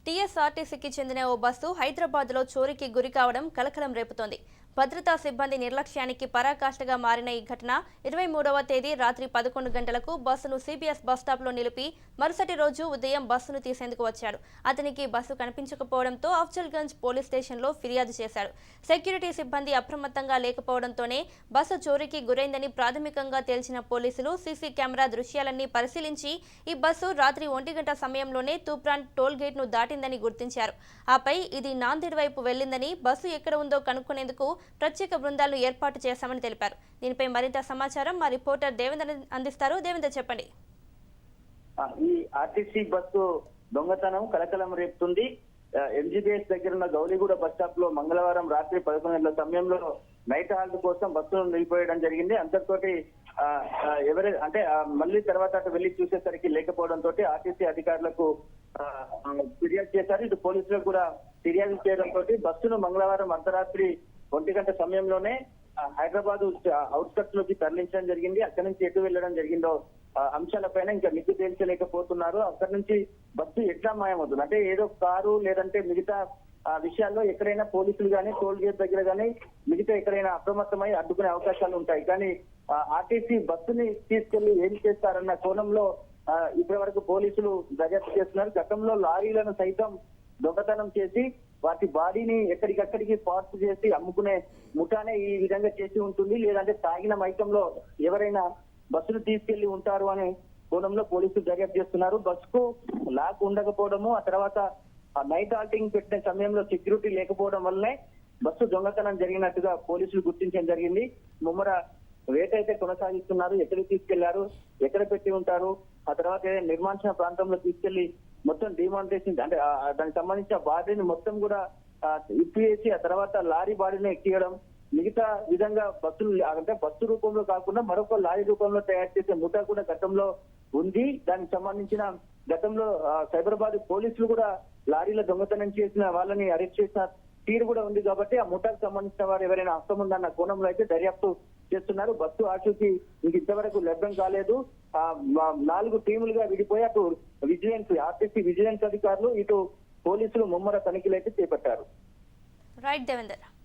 టీఎస్ఆర్టీసీకి చెందిన ఓ బస్సు హైదరాబాద్లో చోరీకి గురి కావడం కలకలం రేపుతోంది. భద్రతా సిబ్బంది నిర్లక్ష్యానికి పరాకాష్ఠగా మారిన ఈ ఘటన 23వ తేదీ రాత్రి 11 గంటలకు బస్సును సిబిఎస్ బస్టాప్లో నిలిపి మరుసటి రోజు ఉదయం బస్సును తీసేందుకు వచ్చాడు. అతనికి బస్సు కనిపించకపోవడంతో అఫ్జల్గంజ్ పోలీస్ స్టేషన్లో ఫిర్యాదు చేశాడు. సెక్యూరిటీ సిబ్బంది అప్రమత్తంగా లేకపోవడంతోనే బస్సు చోరీకి గురైందని ప్రాథమికంగా తేల్చిన పోలీసులు సీసీ కెమెరా దృశ్యాలన్నీ పరిశీలించి ఈ బస్సు రాత్రి 1 గంట సమయంలోనే తూప్రాన్ టోల్ గేట్ ను దాటిందని గుర్తించారు. ఆపై ఇది నాందేడ్ వైపు వెళ్లిందని, బస్సు ఎక్కడ ఉందో కనుక్కునేందుకు ప్రత్యేక బృందాలను ఏర్పాటు చేశామని తెలిపారు. దీనిపై మరింత సమాచారం మా రిపోర్టర్ దేవేంద్ర అందిస్తారు. దేవేంద్ర, చెప్పండి. ఈ ఆర్టీసీ బస్సు దొంగతనం కలకలం రేపుతుంది. ఎంజీబీఎస్ దగ్గర ఉన్న గౌలిగూడ బస్ స్టాప్ లో మంగళవారం రాత్రి 11 గంటల సమయంలో నైట్ హాల్ట్ కోసం బస్సును నిలిపోయడం జరిగింది. అంతటితోటి మళ్ళీ తర్వాత అటు వెళ్లి చూసేసరికి లేకపోవడంతో ఆర్టీసీ అధికారులకు ఫిర్యాదు చేశారు. ఇటు పోలీసులకు కూడా ఫిర్యాదు చేయడంతో బస్సును మంగళవారం అర్ధరాత్రి 1 గంట సమయంలోనే హైదరాబాద్ అవుట్స్కట్స్ లోకి తరలించడం జరిగింది. అక్కడి నుంచి ఎటు వెళ్లడం జరిగిందో అంశాలపైన ఇంకా నిగ్గు తేల్చలేకపోతున్నారు. అక్కడి నుంచి బస్సు ఎట్లా మాయమవుతుంది అంటే ఏదో కారు లేదంటే మిగతా విషయాల్లో ఎక్కడైనా పోలీసులు కానీ టోల్ గేట్ దగ్గర కానీ మిగతా ఎక్కడైనా అప్రమత్తమై అడ్డుకునే అవకాశాలు ఉంటాయి. కానీ ఆర్టీసీ బస్సుని తీసుకెళ్లి ఏం చేస్తారన్న కోణంలో ఇప్పటి వరకు పోలీసులు దర్యాప్తు చేస్తున్నారు. గతంలో లారీలను సైతం దొంగతనం చేసి వాటి బాడీని ఎక్కడికక్కడికి పార్ట్స్ చేసి అమ్ముకునే ముఠానే ఈ విధంగా చేసి ఉంటుంది. లేదంటే తాగిన మైకంలో ఎవరైనా బస్సును తీసుకెళ్లి ఉంటారు అనే కోణంలో పోలీసులు దర్యాప్తు చేస్తున్నారు. బస్సుకు లాక్ ఉండకపోవడము, ఆ తర్వాత నైట్ హాల్టింగ్ పెట్టిన సమయంలో సెక్యూరిటీ లేకపోవడం వల్లనే బస్సు దొంగతనం జరిగినట్టుగా పోలీసులు గుర్తించడం జరిగింది. ముమ్మర వేట అయితే కొనసాగిస్తున్నారు. ఎక్కడికి తీసుకెళ్లారు, ఎక్కడ పెట్టి ఉంటారు, ఆ తర్వాత నిర్మాణ ప్రాంతంలో తీసుకెళ్లి మొత్తం డిమాంటేషన్ అంటే దానికి సంబంధించిన బాడీని మొత్తం కూడా ఇప్పివేసి ఆ తర్వాత లారీ బాడీని ఎక్కియడం, మిగతా విధంగా బస్సులు అంటే బస్సు రూపంలో కాకుండా మరొక లారీ రూపంలో తయారు చేసే ముఠా కూడా గతంలో ఉంది. దానికి సంబంధించిన గతంలో సైబరాబాద్ పోలీసులు కూడా లారీల దొంగతనం చేసిన వాళ్ళని అరెస్ట్ చేసిన తీరు కూడా ఉంది. కాబట్టి ఆ ముఠాకు సంబంధించిన వారు ఎవరైనా హస్తం ఉందన్న కోణంలో అయితే దర్యాప్తు చేస్తున్నారు. బస్సు ఆచూకీ ఇంతవరకు లభ్యం కాలేదు. 4 టీములుగా విడిపోయి అటు విజిలెన్స్ ఆర్టీసీ విజిలెన్స్ అధికారులు ఇటు పోలీసులు ముమ్మర తనిఖీలు అయితే చేపట్టారు. రైట్ దేవేంద్ర.